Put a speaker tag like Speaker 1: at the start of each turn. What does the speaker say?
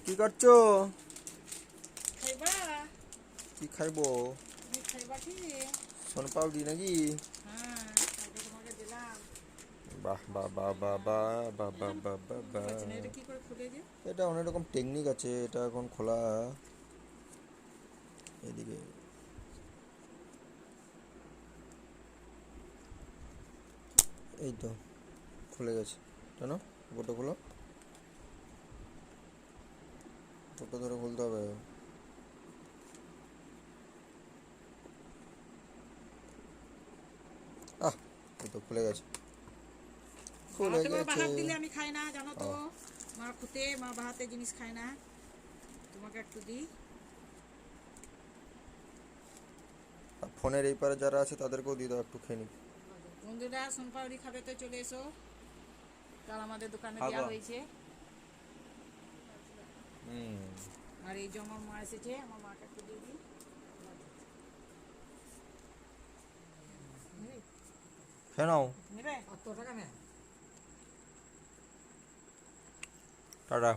Speaker 1: কি করছো?
Speaker 2: খাইবা?
Speaker 1: কি খাইবো?
Speaker 2: তুমি খাইবা কি?
Speaker 1: সোনপাপড়ি নাকি?
Speaker 2: হ্যাঁ, কালকে তোমাকে দিলাম।
Speaker 1: বাহ বাহ বাহ বাহ বাহ বাহ বাহ বাহ বাহ
Speaker 2: বুঝতে
Speaker 1: বাহ।
Speaker 2: পারছি না এটা কি করে খুলে যে।
Speaker 1: এটা অনেক রকম টেকনিক আছে, এটা এখন খোলা। এদিকে এই তো খুলে গেছে। কেন? গোটো খোলো, গোটো ধরে খুলতে হবে। আহ, এই তো খুলে গেছে, খুলে
Speaker 2: বাহাতে করে
Speaker 1: গেছে।
Speaker 2: বাহাত দিলে আমি খাই না, জানো
Speaker 1: ও,
Speaker 2: তো। মা খুঁতে মা বাহাতে জিনিস খায় না। তোমাকে একটু দিই।
Speaker 1: আর ফোনের এই পারে যারা আছে তাদেরকেও দিয়ে দাও, একটু খেয়ে নি।
Speaker 2: বন্ধুরা সোনপাপড়ি খাবে তো চলে এসো। কাল আমাদের দোকানে দেওয়া
Speaker 1: খাবো।
Speaker 2: হয়েছে।
Speaker 1: হুম।
Speaker 2: আর এই যে আমার মা এসেছে, আমার মাকে একটু দিয়ে দিই।
Speaker 1: খেয়ে নাও।
Speaker 2: নেবে? 100 টাকা নেয়।
Speaker 1: টাটা।